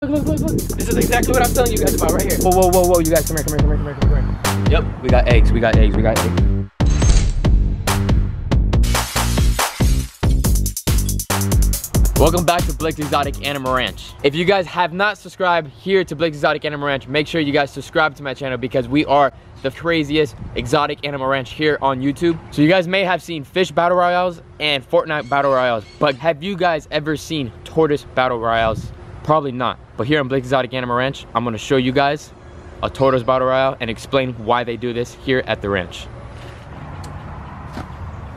Look. This is exactly what I'm telling you guys about right here. Whoa. You guys, come here. Yep, we got eggs. Welcome back to Blake's Exotic Animal Ranch. If you guys have not subscribed here to Blake's Exotic Animal Ranch, make sure you guys subscribe to my channel because we are the craziest exotic animal ranch here on YouTube. So you guys may have seen fish battle royales and Fortnite battle royales, but have you guys ever seen tortoise battle royales? Probably not. But here on Blake's Exotic Animal Ranch, I'm gonna show you guys a tortoise battle royale and explain why they do this here at the ranch.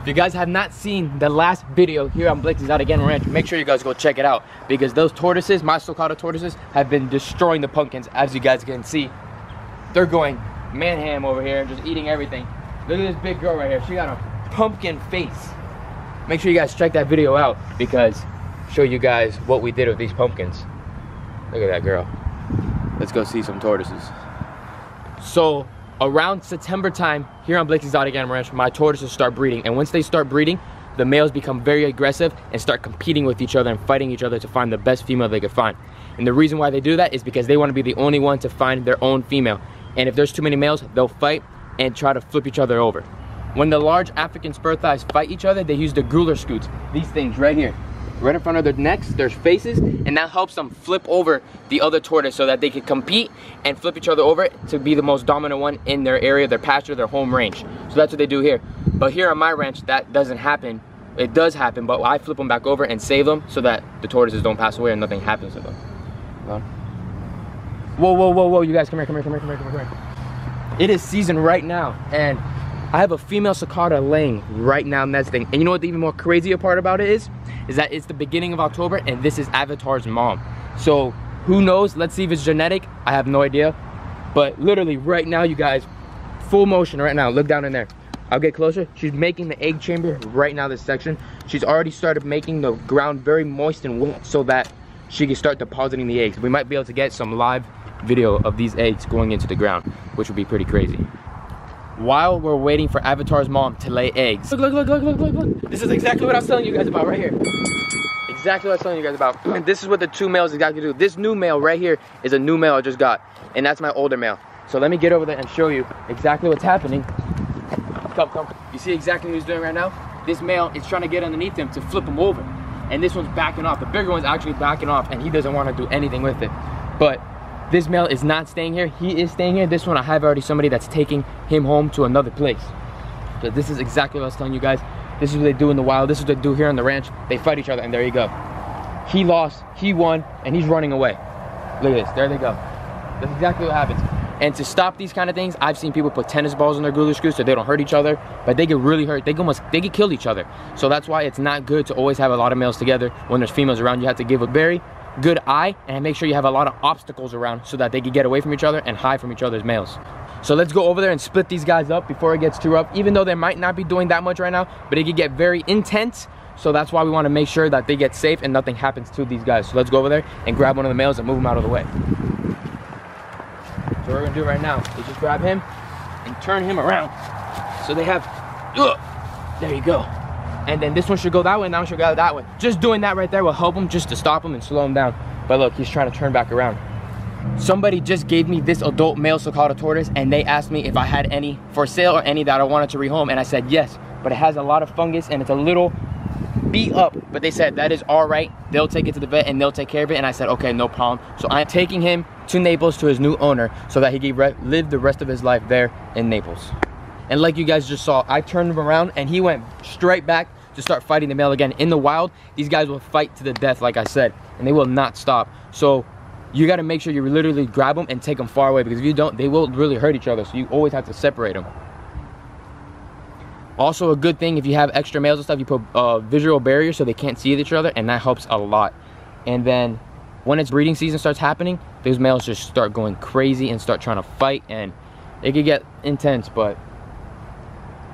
If you guys have not seen the last video here on Blake's Exotic Animal Ranch, make sure you guys go check it out because those tortoises, my sulcata tortoises, have been destroying the pumpkins. As you guys can see, they're going man-ham over here, just eating everything. Look at this big girl right here. She got a pumpkin face. Make sure you guys check that video out because I'll show you guys what we did with these pumpkins. Look at that girl. Let's go see some tortoises. So around September time here on Blake's Exotic Animal Ranch, my tortoises start breeding, and once they start breeding, the males become very aggressive and start competing with each other and fighting each other to find the best female they could find. And the reason why they do that is because they want to be the only one to find their own female. And if there's too many males, they'll fight and try to flip each other over. When the large African spur thighs fight each other, they use the gruler scoots, these things right here. Right in front of their necks, there's faces, and that helps them flip over the other tortoise so that they can compete and flip each other over to be the most dominant one in their area, their pasture, their home range. So that's what they do here. But here on my ranch, that doesn't happen. It does happen, but I flip them back over and save them so that the tortoises don't pass away and nothing happens to them. Whoa, you guys, come here. It is season right now, and I have a female sulcata laying right now nesting. And you know what the even more crazier part about it is that it's the beginning of October and this is Avatar's mom. So who knows? Let's see if it's genetic. I have no idea. But literally right now, you guys, full motion right now. Look down in there. I'll get closer. She's making the egg chamber right now, this section. She's already started making the ground very moist and wet so that she can start depositing the eggs. We might be able to get some live video of these eggs going into the ground, which would be pretty crazy. While we're waiting for Avatar's mom to lay eggs. Look. This is exactly what I was telling you guys about right here. Exactly what I was telling you guys about. And this is what the two males exactly do. This new male right here is a new male I just got. And that's my older male. So let me get over there and show you exactly what's happening. Come. You see exactly what he's doing right now? This male is trying to get underneath him to flip him over. And this one's backing off. The bigger one's actually backing off and he doesn't want to do anything with it. But this male is not staying here. He is staying here. This one, I have already somebody that's taking him home to another place. So this is exactly what I was telling you guys. This is what they do in the wild. This is what they do here on the ranch. They fight each other, and there you go. He lost, he won, and he's running away. Look at this. There they go. That's exactly what happens. And to stop these kind of things, I've seen people put tennis balls in their gruler screws so they don't hurt each other, but they get really hurt. They get killed each other. So that's why it's not good to always have a lot of males together. When there's females around, you have to give a very good eye and make sure you have a lot of obstacles around so that they can get away from each other and hide from each other's males. So let's go over there and split these guys up before it gets too rough, even though they might not be doing that much right now, but it could get very intense. So that's why we want to make sure that they get safe and nothing happens to these guys. So let's go over there and grab one of the males and move him out of the way. So what we're gonna do right now is just grab him and turn him around. So they have, there you go. And then this one should go that way and that one should go that way. Just doing that right there will help him just to stop him and slow him down. But look, he's trying to turn back around. Somebody just gave me this adult male sulcata tortoise and they asked me if I had any for sale or any that I wanted to rehome, and I said yes, but it has a lot of fungus and it's a little beat up, but they said that is all right. They'll take it to the vet and they'll take care of it, and I said okay, no problem. So I'm taking him to Naples to his new owner so that he can live the rest of his life there in Naples. And like you guys just saw, I turned him around and he went straight back to start fighting the male again. In the wild, these guys will fight to the death, like I said, and they will not stop. So you got to make sure you literally grab them and take them far away, because if you don't, they will really hurt each other. So you always have to separate them. Also, a good thing, if you have extra males and stuff, you put visual barriers so they can't see each other, and that helps a lot. And then when it's breeding season starts happening, those males just start going crazy and start trying to fight, and it could get intense. But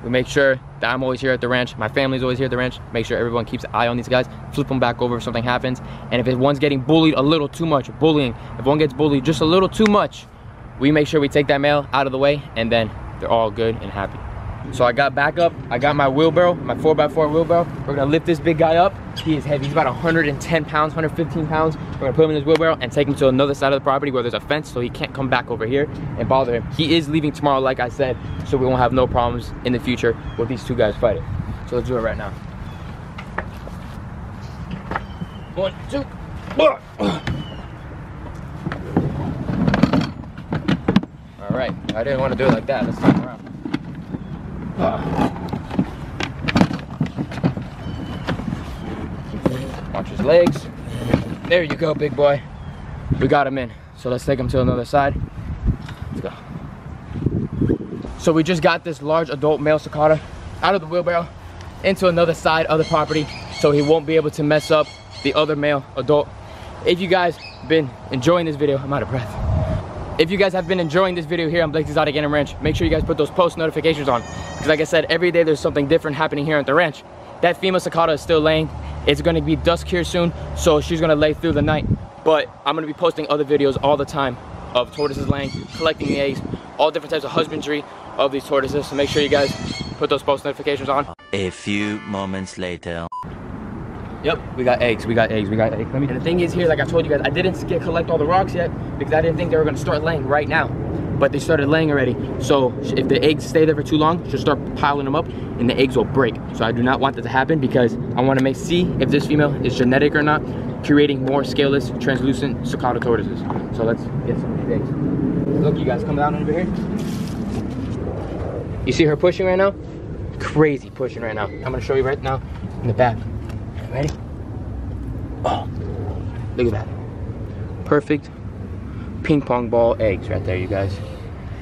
we make sure that I'm always here at the ranch, my family's always here at the ranch, make sure everyone keeps an eye on these guys, flip them back over if something happens. And if one's getting bullied a little too much, bullying, if one gets bullied just a little too much, we make sure we take that male out of the way, and then they're all good and happy. So I got backup. I got my wheelbarrow, my 4x4 wheelbarrow. We're gonna lift this big guy up. He is heavy. He's about 110 pounds, 115 pounds. We're gonna put him in his wheelbarrow and take him to another side of the property where there's a fence so he can't come back over here and bother him. He is leaving tomorrow, like I said, so we won't have no problems in the future with these two guys fighting. So let's do it right now. 1, 2. All right, I didn't want to do it like that. Let's turn around. Watch his legs. There you go, big boy. We got him in. So let's take him to another side. Let's go. So we just got this large adult male cicada out of the wheelbarrow into another side of the property so he won't be able to mess up the other male adult. If you guys have been enjoying this video, I'm out of breath. If you guys have been enjoying this video here on Blake's Exotic Animal Ranch, make sure you guys put those post notifications on. Because like I said, every day there's something different happening here at the ranch. That female cicada is still laying. It's gonna be dusk here soon, so she's gonna lay through the night. But I'm gonna be posting other videos all the time of tortoises laying, collecting the eggs, all different types of husbandry of these tortoises. So make sure you guys put those post notifications on. A few moments later. Yep, we got eggs, we got eggs, we got eggs. And the thing is here, like I told you guys, I didn't collect all the rocks yet because I didn't think they were gonna start laying right now. But they started laying already. So if the eggs stay there for too long, she'll start piling them up and the eggs will break. So I do not want that to happen because I wanna see if this female is genetic or not, creating more scaleless, translucent cicada tortoises. So let's get some of these eggs. Look, you guys, come down over here. You see her pushing right now? Crazy pushing right now. I'm gonna show you right now in the back. Ready? Oh, look at that. Perfect ping pong ball eggs right there, you guys.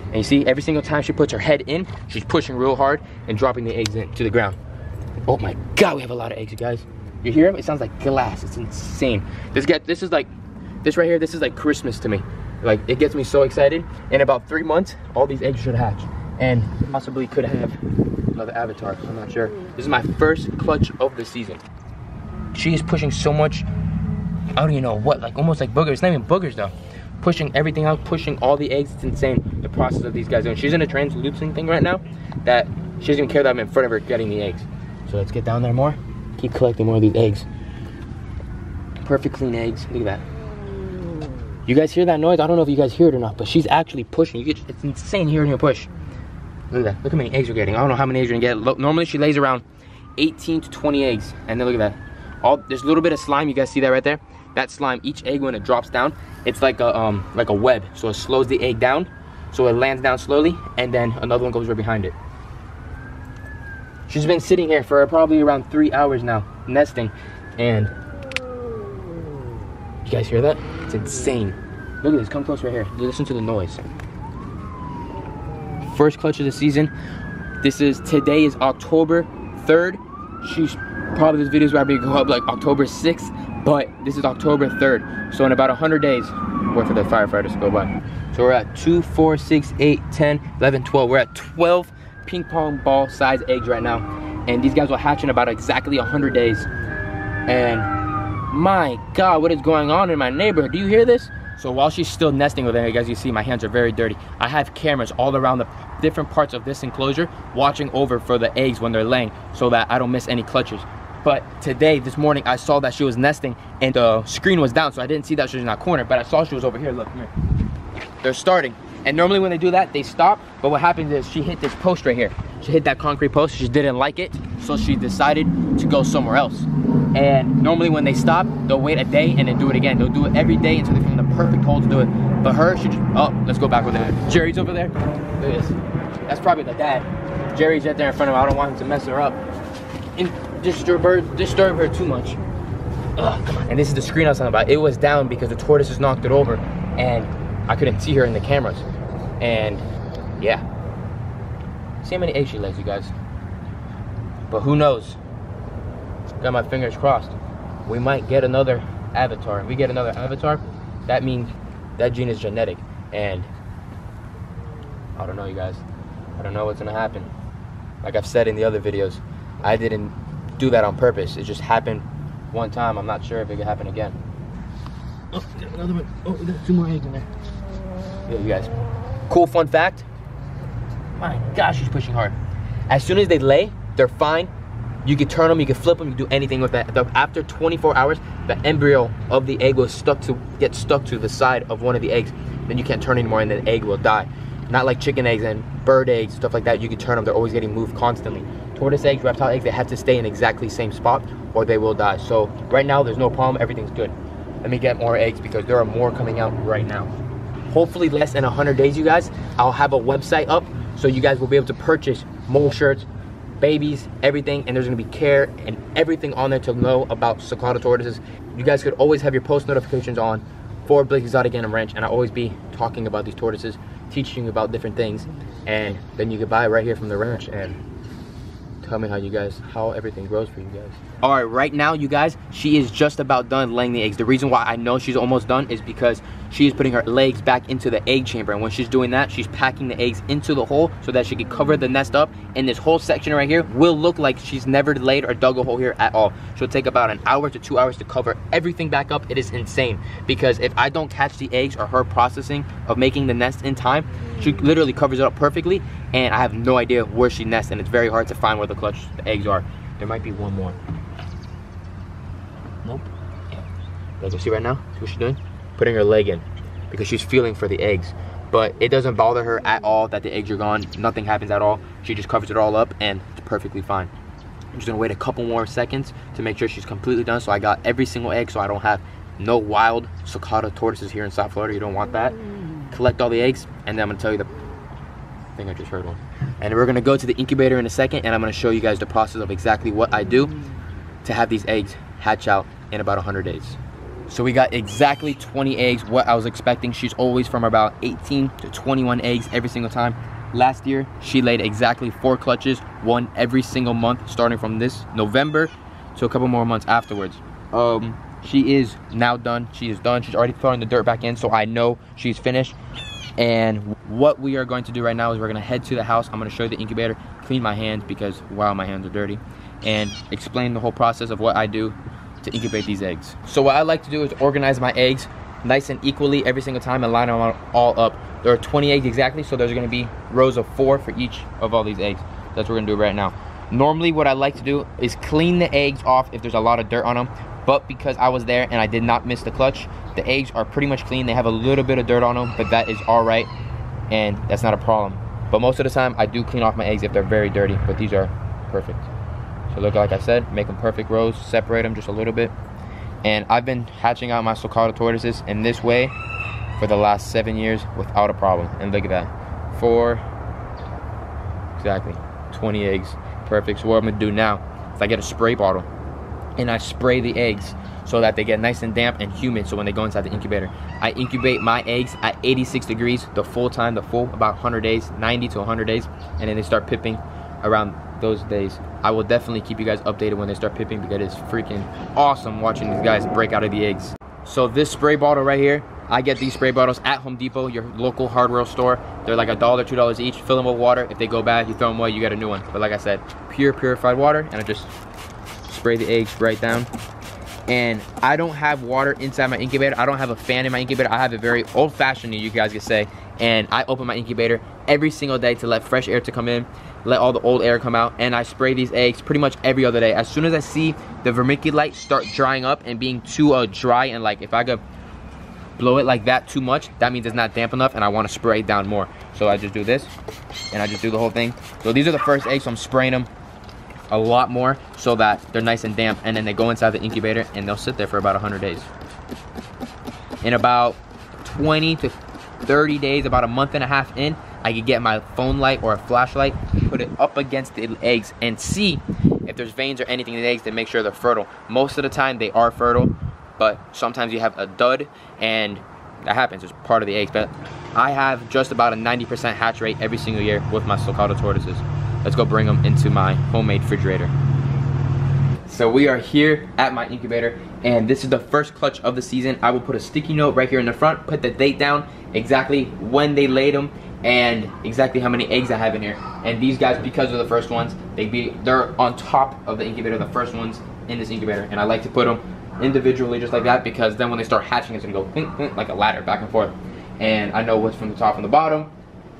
And you see, every single time she puts her head in, she's pushing real hard and dropping the eggs into the ground. Oh my God, we have a lot of eggs, you guys. You hear them? It sounds like glass. It's insane. This right here, this is like Christmas to me. Like, it gets me so excited. In about 3 months, all these eggs should hatch. And possibly could have another avatar, I'm not sure. This is my first clutch of the season. She is pushing so much, I don't even know what, like almost like boogers. It's not even boogers though. Pushing everything out, pushing all the eggs. It's insane, the process of these guys doing. She's in a translucent thing right now that she doesn't even care that I'm in front of her getting the eggs. So let's get down there more. Keep collecting more of these eggs. Perfect clean eggs, look at that. You guys hear that noise? I don't know if you guys hear it or not, but she's actually pushing. It's insane hearing her push. Look at that, look how many eggs we're getting. I don't know how many eggs we're gonna get. Normally she lays around 18 to 20 eggs. And then look at that. There's a little bit of slime, you guys see that right there? That slime, each egg when it drops down, it's like a web. So it slows the egg down, so it lands down slowly, and then another one goes right behind it. She's been sitting here for probably around 3 hours now, nesting, and you guys hear that? It's insane. Look at this, come close right here. Listen to the noise. First clutch of the season. Today is October 3rd. Probably this video is probably go up like October 6th, but this is October 3rd. So in about 100 days, wait for the firefighters to go by. So we're at 2, 4, 6, 8, 10, 11, 12. We're at 12 ping pong ball size eggs right now. And these guys will hatch in about exactly 100 days. And my God, what is going on in my neighborhood? Do you hear this? So while she's still nesting with it, as you see, my hands are very dirty. I have cameras all around the different parts of this enclosure watching over for the eggs when they're laying so that I don't miss any clutches. But today, this morning, I saw that she was nesting and the screen was down, so I didn't see that she was in that corner, but I saw she was over here. Look, come here. They're starting. And normally when they do that, they stop, but what happens is she hit this post right here. She hit that concrete post, she didn't like it, so she decided to go somewhere else. And normally when they stop, they'll wait a day and then do it again. They'll do it every day until they find the perfect hole to do it. But her, she just, oh, let's go back with her. Jerry's over there. Look at this. That's probably the dad. Jerry's right there in front of her. I don't want him to mess her up and disturb her too much. Ugh, come on. And this is the screen I was talking about. It was down because the tortoises knocked it over and I couldn't see her in the cameras. And yeah, see how many eggs she lays, you guys. But who knows? Got my fingers crossed. We might get another avatar. If we get another avatar, that means that gene is genetic. And I don't know, you guys. I don't know what's gonna happen. Like I've said in the other videos, I didn't do that on purpose. It just happened one time. I'm not sure if it could happen again. Oh, there's another one. Oh, there's 2 more eggs in there. Yeah, you guys. Cool fun fact. My gosh, she's pushing hard. As soon as they lay, they're fine. You can turn them, you can flip them, you can do anything with that. After 24 hours, the embryo of the egg will get stuck to the side of one of the eggs. Then you can't turn anymore and the egg will die. Not like chicken eggs and bird eggs, stuff like that. You can turn them, they're always getting moved constantly. Tortoise eggs, reptile eggs, they have to stay in exactly the same spot or they will die. So right now, there's no problem, everything's good. Let me get more eggs because there are more coming out right now. Hopefully less than 100 days, you guys, I'll have a website up so you guys will be able to purchase Moll shirts, babies, everything, and there's gonna be care and everything on there to know about Sakata tortoises. You guys could always have your post notifications on for Blake Exotic Animal Ranch, and I'll always be talking about these tortoises, teaching you about different things, and then you can buy it right here from the ranch and tell me how everything grows for you guys. All right, right now, you guys, she is just about done laying the eggs. The reason why I know she's almost done is because she is putting her legs back into the egg chamber. And when she's doing that, she's packing the eggs into the hole so that she can cover the nest up. And this whole section right here will look like she's never laid or dug a hole here at all. She'll take about an hour to 2 hours to cover everything back up. It is insane because if I don't catch the eggs or her processing of making the nest in time, she literally covers it up perfectly. And I have no idea where she nests, and it's very hard to find where the eggs are. There might be one more. Nope. Yeah. You guys can see right now, see what she's doing? Putting her leg in because she's feeling for the eggs. But it doesn't bother her at all that the eggs are gone. Nothing happens at all. She just covers it all up and it's perfectly fine. I'm just gonna wait a couple more seconds to make sure she's completely done. So I got every single egg so I don't have no wild Sakata tortoises here in South Florida. You don't want that. Collect all the eggs and then I'm gonna tell you I think I just heard one. And we're gonna go to the incubator in a second and I'm gonna show you guys the process of exactly what I do to have these eggs hatch out in about 100 days. So we got exactly 20 eggs, what I was expecting. She's always from about 18 to 21 eggs every single time. Last year, she laid exactly 4 clutches, one every single month, starting from this November to a couple more months afterwards. She is now done. She is done. She's already throwing the dirt back in, so I know she's finished. And what we are going to do right now is we're gonna head to the house. I'm gonna show you the incubator, clean my hands because, wow, my hands are dirty, and explain the whole process of what I do to incubate these eggs. So what I like to do is organize my eggs nice and equally every single time and line them all up. There are 20 eggs exactly, so there's gonna be rows of 4 for each of all these eggs. That's what we're gonna do right now. Normally what I like to do is clean the eggs off if there's a lot of dirt on them, but because I was there and I did not miss the clutch, the eggs are pretty much clean. They have a little bit of dirt on them, but that is all right, and that's not a problem. But most of the time, I do clean off my eggs if they're very dirty, but these are perfect. So look, like I said, make them perfect rows, separate them just a little bit. And I've been hatching out my Sakata tortoises in this way for the last 7 years without a problem. And look at that, 4, exactly, 20 eggs, perfect. So what I'm gonna do now is I get a spray bottle and I spray the eggs so that they get nice and damp and humid. So when they go inside the incubator, I incubate my eggs at 86 degrees the full time, about 100 days, 90 to 100 days, and then they start pipping around those days. I will definitely keep you guys updated when they start pipping because it's freaking awesome watching these guys break out of the eggs. So this spray bottle right here, I get these spray bottles at Home Depot, your local hardware store. They're like $1, $2 each. Fill them with water. If they go bad, you throw them away, you get a new one. But like I said, purified water, and I just spray the eggs right down. And I don't have water inside my incubator. I don't have a fan in my incubator. I have it very old-fashioned, you guys could say. And I open my incubator every single day to let fresh air to come in, let all the old air come out, and I spray these eggs pretty much every other day. As soon as I see the vermiculite start drying up and being too dry, and like if I could blow it like that too much, that means it's not damp enough and I want to spray it down more. So I just do this and I just do the whole thing. So these are the first eggs, so I'm spraying them a lot more so that they're nice and damp, and then they go inside the incubator and they'll sit there for about 100 days. In about 20 to 30 days, about a month and a half in, I could get my phone light or a flashlight, put it up against the eggs and see if there's veins or anything in the eggs to make sure they're fertile. Most of the time they are fertile, but sometimes you have a dud and that happens, it's part of the eggs. But I have just about a 90% hatch rate every single year with my Sakata tortoises. Let's go bring them into my homemade refrigerator. So we are here at my incubator, and this is the first clutch of the season. I will put a sticky note right here in the front, put the date down, exactly when they laid them, and exactly how many eggs I have in here. And these guys, because they're the first ones, they're on top of the incubator, the first ones in this incubator. And I like to put them individually just like that, because then when they start hatching, it's gonna go clink, clink, like a ladder back and forth. And I know what's from the top and the bottom.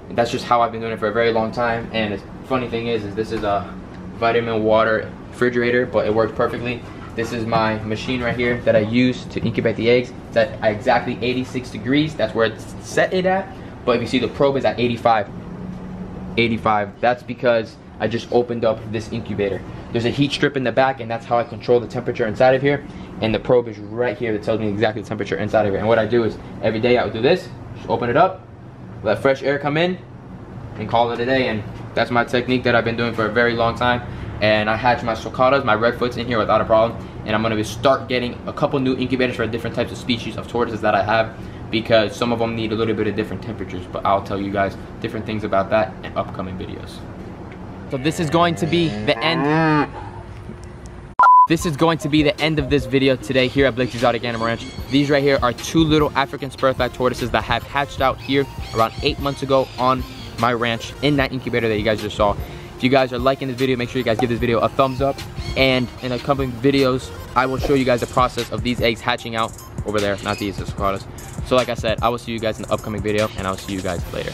And that's just how I've been doing it for a very long time, and funny thing is this is a vitamin water refrigerator, but it works perfectly. This is my machine right here that I use to incubate the eggs. It's at exactly 86 degrees. That's where it's set it at. But if you see, the probe is at 85. 85. That's because I just opened up this incubator. There's a heat strip in the back, and that's how I control the temperature inside of here. And the probe is right here that tells me exactly the temperature inside of here. And what I do is every day I would do this, just open it up, let fresh air come in, and call it a day. And that's my technique that I've been doing for a very long time. And I hatch my sulcatas, my redfoots in here without a problem. And I'm gonna start getting a couple new incubators for different types of species of tortoises that I have, because some of them need a little bit of different temperatures. But I'll tell you guys different things about that in upcoming videos. So this is going to be the end. This is going to be the end of this video today here at Blake's Exotic Animal Ranch. These right here are 2 little African spur-thigh tortoises that have hatched out here around 8 months ago on my ranch in that incubator that you guys just saw. If you guys are liking this video, make sure you guys give this video a thumbs up. And in the coming videos, I will show you guys the process of these eggs hatching out over there. Not these, the sulcatas. So like I said, I will see you guys in the upcoming video, and I'll see you guys later.